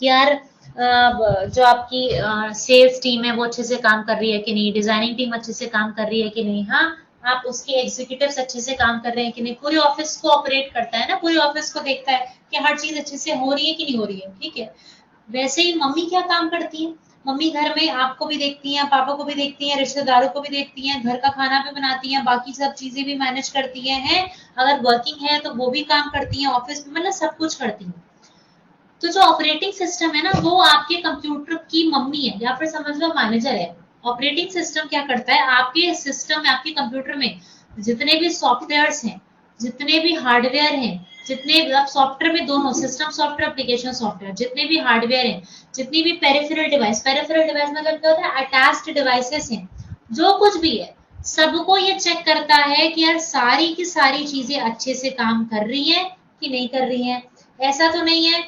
कि यार जो आपकी सेल्स टीम है वो अच्छे से काम कर रही है कि नहीं, डिजाइनिंग टीम अच्छे से काम कर रही है कि नहीं, हाँ आप उसकी एग्जीक्यूटिव्स अच्छे से काम कर रहे हैं कि नहीं, पूरी ऑफिस को ऑपरेट करता है ना, पूरी ऑफिस को देखता है कि हर चीज अच्छे से हो रही है कि नहीं हो रही है, ठीक है। वैसे ही मम्मी क्या काम करती है? मम्मी घर में आपको भी देखती हैं, पापा को भी देखती हैं, रिश्तेदारों को भी देखती हैं, घर का खाना भी बनाती हैं, बाकी सब चीजें भी मैनेज करती हैं। अगर वर्किंग है तो वो भी काम करती हैं ऑफिस में, मतलब सब कुछ करती हैं। तो जो ऑपरेटिंग सिस्टम है ना वो आपके कंप्यूटर की मम्मी है, या फिर समझ लो मैनेजर है। ऑपरेटिंग सिस्टम क्या करता है, आपके सिस्टम में, आपके कंप्यूटर में जितने भी सॉफ्टवेयर्स हैं, जितने भी हार्डवेयर हैं, जितने अब सॉफ्टवेयर में दोनों सिस्टम सॉफ्टवेयर, एप्लीकेशन सॉफ्टवेयर, जितने भी हार्डवेयर हैं, जितनी भी पेरिफेरल डिवाइस मतलब क्या होता है, अटैच्ड डिवाइसेस हैं, जो कुछ भी है, सबको ये चेक करता है कि यार सारी की सारी चीजें अच्छे से काम कर रही हैं कि नहीं कर रही हैं। ऐसा तो नहीं है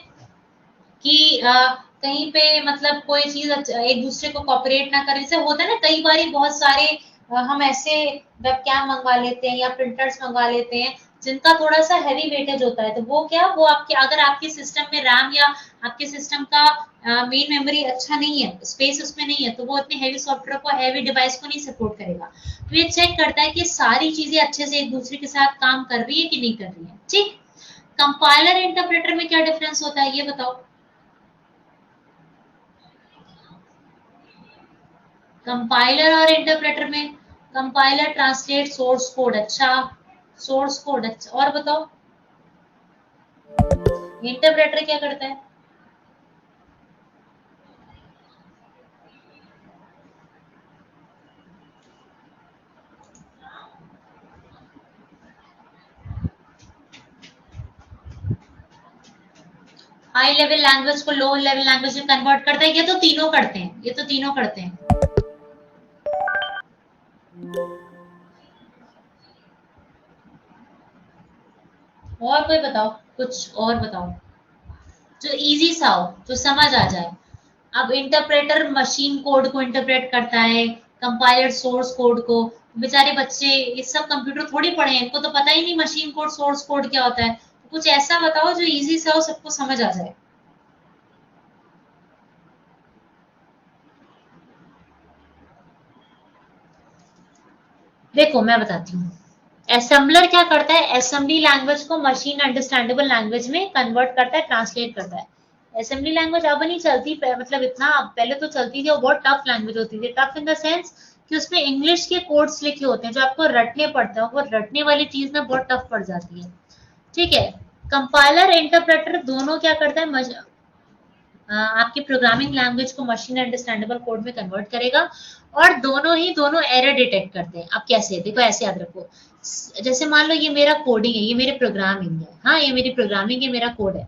कि कहीं पे मतलब कोई चीज एक दूसरे को कॉपरेट ना करे। जैसे होता है ना कई बार बहुत सारे हम ऐसे वेबकैम मंगवा लेते हैं या प्रिंटर्स मंगवा लेते हैं जिनका थोड़ा सा हैवी वेटेज होता है, तो वो क्या, वो आपके अगर आपके सिस्टम में रैम या आपके सिस्टम का मेन मेमोरी अच्छा नहीं है, स्पेस उसमें नहीं है, तो वो इतने हैवी सॉफ्टवेयर को, हैवी डिवाइस को नहीं सपोर्ट करेगा। तो ये चेक करता है कि सारी चीजें अच्छे से एक दूसरे के साथ काम कर रही है कि नहीं कर रही है, ठीक। कंपाइलर इंटरप्रेटर में क्या डिफरेंस होता है ये बताओ। कंपाइलर और इंटरप्रेटर में, कंपाइलर ट्रांसलेट सोर्स कोड, अच्छा सोर्स कोड, अच्छा और बताओ। इंटरप्रेटर क्या करता है? हाई लेवल लैंग्वेज को लो लेवल लैंग्वेज में कन्वर्ट करता है, ये तो तीनों करते हैं, ये तो तीनों करते हैं। और कोई बताओ, कुछ और बताओ जो इजी सा हो, जो समझ आ जाए। अब इंटरप्रेटर मशीन कोड को इंटरप्रेट करता है, कंपाइलर सोर्स कोड को। बेचारे बच्चे ये सब कंप्यूटर थोड़ी पढ़े हैं, इनको तो पता ही नहीं मशीन कोड सोर्स कोड क्या होता है। कुछ ऐसा बताओ जो इजी सा हो, सबको समझ आ जाए। देखो मैं बताती हूँ। असेंबलर क्या करता है, असेंबली लैंग्वेज को मशीन अंडरस्टैंडेबल लैंग्वेज में कन्वर्ट करता है, ट्रांसलेट करता है। असेंबली लैंग्वेज अब नहीं चलती, मतलब इतना पहले तो चलती थी और बहुत टफ लैंग्वेज होती थी। टफ इन द सेंस कि उसमें इंग्लिश के कोड्स लिखे होते हैं जो आपको रटने पड़ते हैं, वो रटने वाली चीज ना बहुत टफ पड़ जाती है। ठीक है। कंपाइलर इंटरप्रेटर दोनों क्या करता है, आपकी प्रोग्रामिंग लैंग्वेज को मशीन अंडरस्टैंडेबल कोड में कन्वर्ट करेगा, और दोनों एरर डिटेक्ट करते हैं। अब कैसे, देखो ऐसे याद रखो। जैसे मान लो ये मेरा कोडिंग है, ये मेरे प्रोग्रामिंग है, हाँ ये मेरी प्रोग्रामिंग है, मेरा कोड है।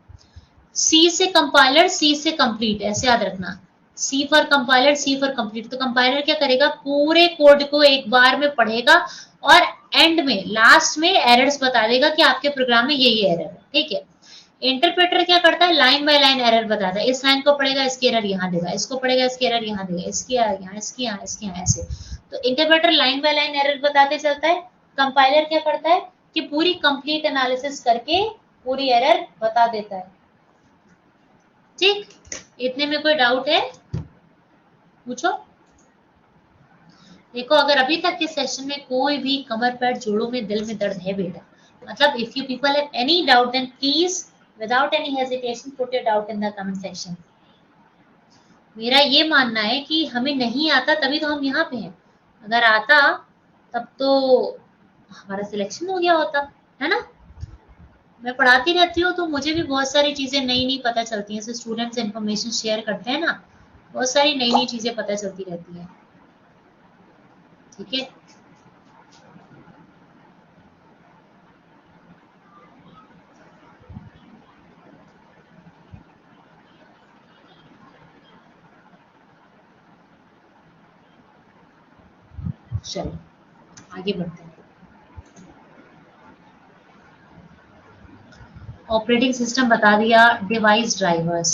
सी से कंपाइलर, सी से कंप्लीट, ऐसे याद रखना। C for compiler, C for complete. तो कंपाइलर क्या करेगा, पूरे कोड को एक बार में पढ़ेगा और एंड में, लास्ट में एरर्स बता देगा कि आपके प्रोग्राम में ये एरर है। ठीक है। इंटरप्रेटर क्या करता है, लाइन बाय लाइन एरर बताता है। इस लाइन को पढ़ेगा, इसकी एरर यहाँ देगा, इसको पढ़ेगा, इसकी एरर यहाँ देगा, इसकी यहाँ, इसकी यहाँ, इसकी यहाँ, ऐसे। तो interpreter line by line error बताते चलता है। कंपाइलर क्या करता है कि पूरी कंप्लीट एनालिसिस करके पूरी एरर बता देता है। ठीक, इतने में कोई डाउट है, पूछो। देखो अगर अभी तक के सेशन में कोई भी कमर पैर जोड़ों में दिल में दर्द है बेटा, मतलब if you people have any doubt then please without any hesitation put your doubt in the comment section. मेरा ये मानना है कि हमें नहीं आता तभी तो हम यहाँ पे हैं। अगर आता तब तो हमारा सिलेक्शन हो गया होता, है ना। मैं पढ़ाती रहती हूँ तो मुझे भी बहुत सारी चीजें नई नई पता चलती हैं। स्टूडेंट्स इन्फॉर्मेशन शेयर करते हैं ना, बहुत सारी नई नई चीजें पता चलती रहती है। ठीक है। चलो आगे बढ़ते हैं। ऑपरेटिंग सिस्टम बता दिया, डिवाइस ड्राइवर्स।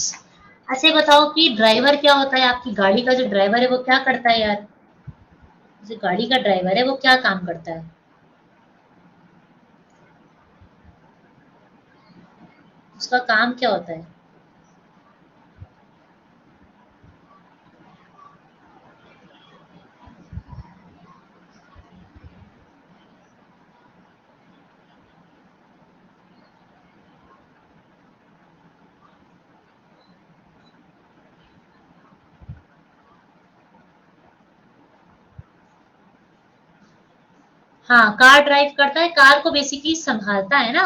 ऐसे बताओ कि ड्राइवर क्या होता है, आपकी गाड़ी का जो ड्राइवर है वो क्या करता है यार, जो गाड़ी का ड्राइवर है वो क्या काम करता है, उसका काम क्या होता है। हाँ कार ड्राइव करता है, कार को बेसिकली संभालता है ना,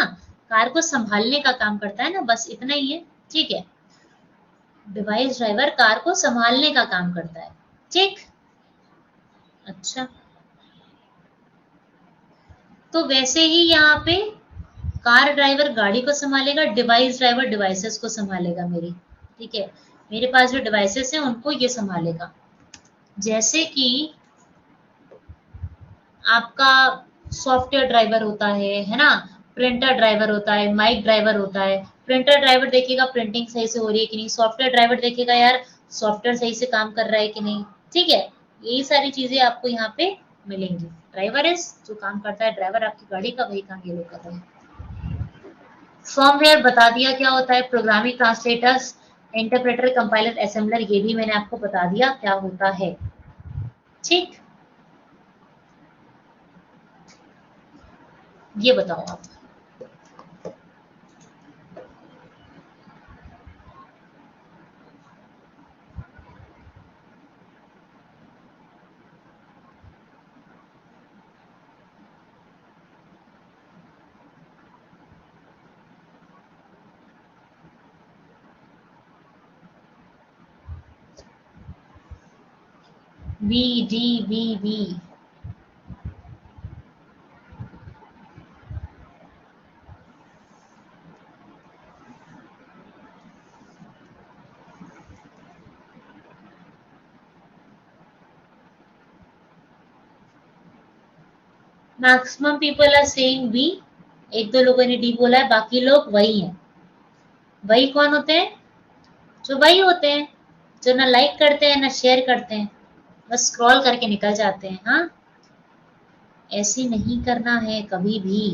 कार को संभालने का काम करता है ना, बस इतना ही है। ठीक है। डिवाइस ड्राइवर कार को संभालने का काम करता है। ठीक। अच्छा, तो वैसे ही यहाँ पे कार ड्राइवर गाड़ी को संभालेगा, डिवाइस ड्राइवर डिवाइसेस को संभालेगा मेरी। ठीक है। मेरे पास जो डिवाइसेस हैं उनको ये संभालेगा। जैसे कि आपका सॉफ्टवेयर ड्राइवर होता है ना, प्रिंटर ड्राइवर होता है, माइक ड्राइवर होता है। प्रिंटर ड्राइवर देखेगा प्रिंटिंग सही से हो रही है कि नहीं, सॉफ्टवेयर ड्राइवर देखेगा यार सॉफ्टवेयर सही से काम कर रहा है कि नहीं। ठीक है। यही सारी चीजें आपको यहाँ पे मिलेंगी। ड्राइवर इज जो काम करता है, ड्राइवर आपकी गाड़ी का, वही काम ये लोग कर रहे हैं। फर्मवेयर बता दिया क्या होता है, programming translators, interpreter, compiler, assembler, ये भी मैंने आपको बता दिया क्या होता है। ठीक, ये बताओ आप। B D B B maximum people are saying B. एक दो लोगों ने डी बोला है, बाकी लोग वही हैं। वही कौन होते हैं, जो वही होते हैं जो ना लाइक करते हैं ना शेयर करते हैं, बस स्क्रॉल करके निकल जाते हैं। हाँ, ऐसे नहीं करना है कभी भी।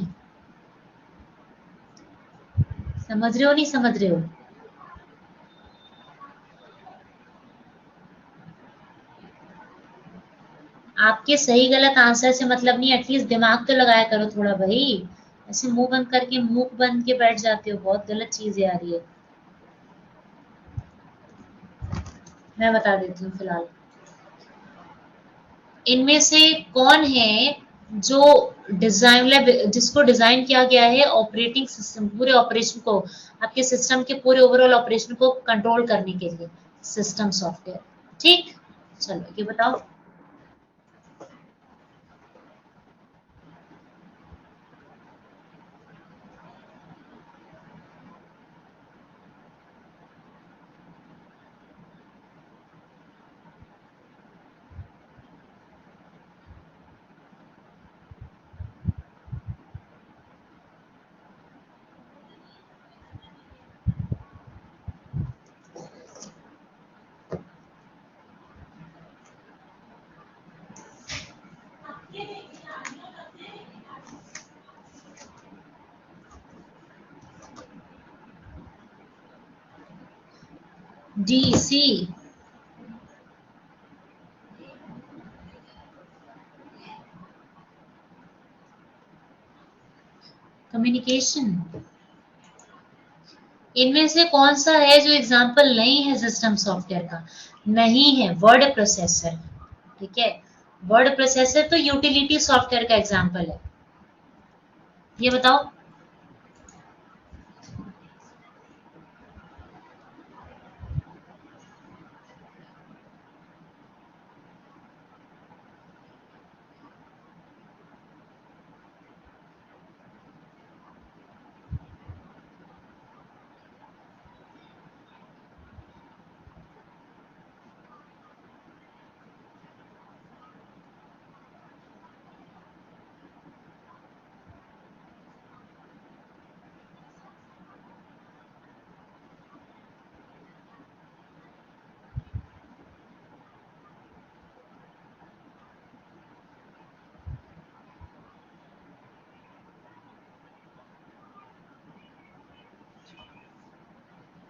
समझ रहे हो नहीं समझ रहे हो? आपके सही गलत आंसर से मतलब नहीं, एटलीस्ट दिमाग तो लगाया करो थोड़ा भाई। ऐसे मुंह बंद करके मुंह बंद के बैठ जाते हो, बहुत गलत चीज है यार ये। मैं बता देती हूँ फिलहाल। इनमें से कौन है जो डिजाइन, जिसको डिजाइन किया गया है ऑपरेटिंग सिस्टम, पूरे ऑपरेशन को, आपके सिस्टम के पूरे ओवरऑल ऑपरेशन को कंट्रोल करने के लिए, सिस्टम सॉफ्टवेयर। ठीक, चलो ये बताओ। D C. कम्युनिकेशन। इनमें से कौन सा है जो एग्जाम्पल नहीं है सिस्टम सॉफ्टवेयर का? नहीं है, वर्ड प्रोसेसर। ठीक है, वर्ड प्रोसेसर तो यूटिलिटी सॉफ्टवेयर का एग्जाम्पल है। ये बताओ।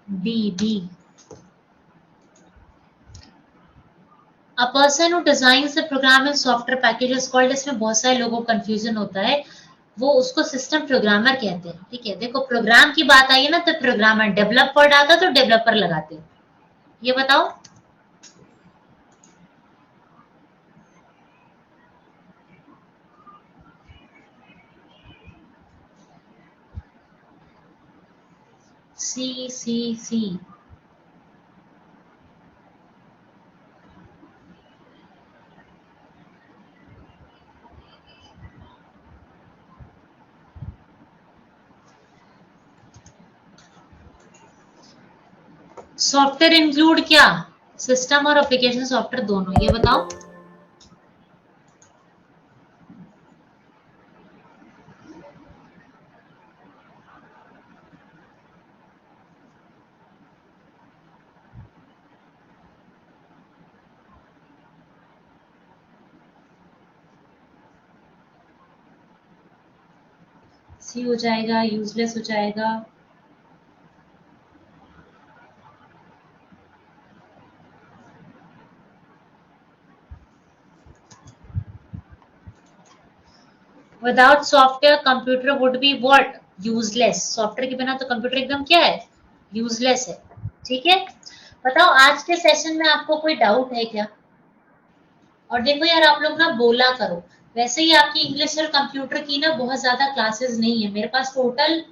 B B. A person who designs the program in software packages called, इसमें बहुत सारे लोगों को कंफ्यूजन होता है, वो उसको सिस्टम प्रोग्रामर कहते हैं। ठीक है, देखो प्रोग्राम की बात आई है ना तो प्रोग्रामर, डेवलप वर्ड आता तो डेवलपर लगाते हैं। ये बताओ। सी सी सी। सॉफ्टवेयर इंक्लूड क्या? सिस्टम और एप्लीकेशन सॉफ्टवेयर दोनों। ये बताओ। सी हो जाएगा, यूजलेस हो जाएगा। Without software computer would be what? Useless. Software के बिना तो कंप्यूटर एकदम क्या है? यूजलेस है। ठीक है, बताओ आज के सेशन में आपको कोई डाउट है क्या? और देखो यार, आप लोग ना बोला करो। वैसे ही आपकी इंग्लिश और कंप्यूटर की ना बहुत ज्यादा क्लासेस नहीं है मेरे पास, टोटल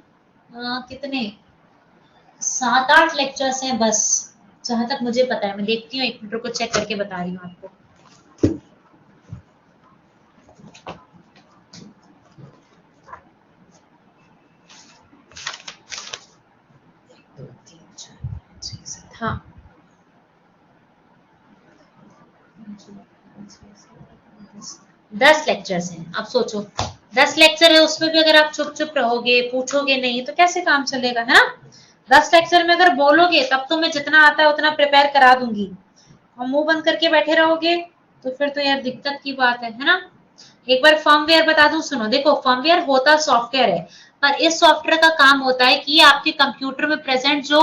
कितने, 7-8 लेक्चर्स हैं बस, जहां तक मुझे पता है। मैं देखती हूँ, एक मिनट को चेक करके बता रही हूँ आपको। हाँ, 10 लेक्चर्स हैं। अब सोचो, 10 लेक्चर है, उसमें भी अगर आप चुप चुप रहोगे, पूछोगे नहीं, तो कैसे काम चलेगा, है ना? 10 लेक्चर में अगर बोलोगे तब तो मैं जितना आता है उतना प्रिपेयर करा दूंगी, और मुंह बंद करके बैठे रहोगे तो फिर तो यार दिक्कत की बात है ना? एक बार फर्मवेयर बता दूं, सुनो, देखो फर्मवेयर होता सॉफ्टवेयर है, पर इस सॉफ्टवेयर का काम होता है कि ये आपके कंप्यूटर में प्रेजेंट जो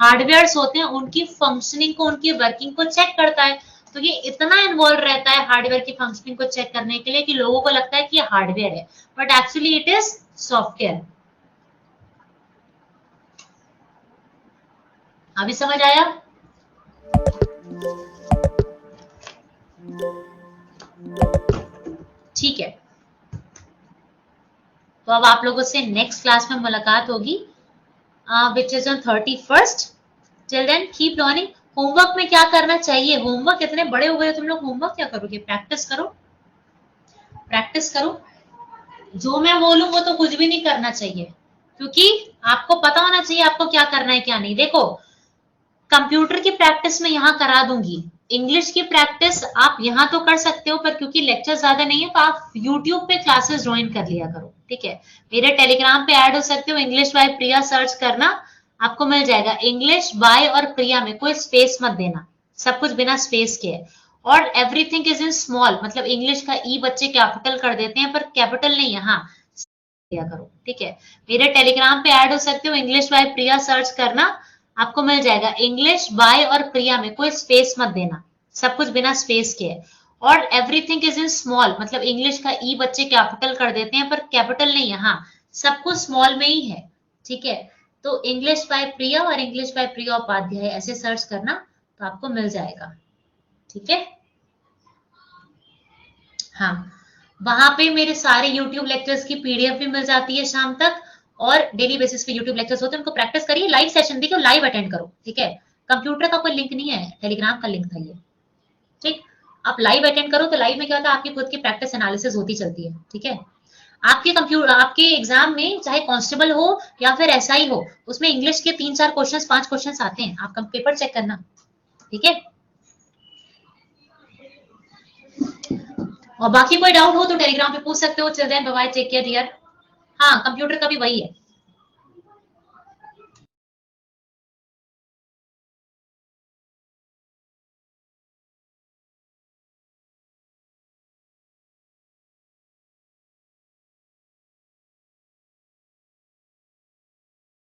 हार्डवेयर्स होते हैं उनकी फंक्शनिंग को, उनकी वर्किंग को चेक करता है। तो ये इतना इन्वॉल्व रहता है हार्डवेयर की फंक्शनिंग को चेक करने के लिए कि लोगों को लगता है कि ये हार्डवेयर है, but actually it is software. अभी समझ आया? ठीक है, तो अब आप लोगों से नेक्स्ट क्लास में मुलाकात होगी, which is on 31st। Till then keep learning. Homework में क्या करना चाहिए? होमवर्क इतने बड़े हो गए तुम लोग, होमवर्क क्या करोगे? प्रैक्टिस करो, प्रैक्टिस करो। जो मैं बोलूं वो तो कुछ भी नहीं करना चाहिए, क्योंकि आपको पता होना चाहिए आपको क्या करना है क्या नहीं। देखो, कंप्यूटर की प्रैक्टिस मैं यहाँ करा दूंगी, इंग्लिश की प्रैक्टिस आप यहाँ तो कर सकते हो, पर क्योंकि लेक्चर ज्यादा नहीं है तो आप यूट्यूब पे क्लासेस ज्वाइन कर लिया करो, ठीक है। मेरे टेलीग्राम पे ऐड हो सकते हो, इंग्लिश बाय प्रिया सर्च करना, आपको मिल जाएगा। इंग्लिश बाय और प्रिया में कोई स्पेस मत देना, सब कुछ बिना स्पेस के है। और एवरीथिंग इज इन स्मॉल, मतलब इंग्लिश का ई बच्चे कैपिटल कर देते हैं, पर कैपिटल नहीं, यहाँ किया करो, ठीक है। मेरे टेलीग्राम पे ऐड हो सकते हो, इंग्लिश बाय प्रिया सर्च करना, आपको मिल जाएगा। इंग्लिश बाय और प्रिया में कोई स्पेस मत देना, सब कुछ बिना स्पेस के है। और एवरीथिंग इज इन स्मॉल, मतलब इंग्लिश का ई बच्चे कैपिटल कर देते हैं, पर कैपिटल नहीं, यहाँ सब कुछ स्मॉल में ही है, ठीक है। तो इंग्लिश बाय प्रिया और इंग्लिश बाय प्रिया उपाध्याय ऐसे सर्च करना तो आपको मिल जाएगा, ठीक है। हाँ, वहां पे मेरे सारे यूट्यूब लेक्चर्स की पीडीएफ भी मिल जाती है शाम तक, और डेली बेसिस पे यूट्यूब लेक्चर्स होते हैं, उनको प्रैक्टिस करिए, लाइव सेशन देखिए, लाइव अटेंड करो, ठीक है। कंप्यूटर का कोई लिंक नहीं है, टेलीग्राम का लिंक था ये, ठीक। आप लाइव अटेंड करो तो लाइव में क्या होता है, आपकी खुद की प्रैक्टिस एनालिसिस होती चलती है, ठीक है। आपके कंप्यूटर, आपके एग्जाम में चाहे कांस्टेबल हो या फिर एसआई हो, उसमें इंग्लिश के 3-4 क्वेश्चन 5 क्वेश्चन आते हैं, आप पेपर चेक करना, ठीक है। और बाकी कोई डाउट हो तो टेलीग्राम पे पूछ सकते हो। Children bye bye, take care dear. हाँ, कंप्यूटर का भी वही है।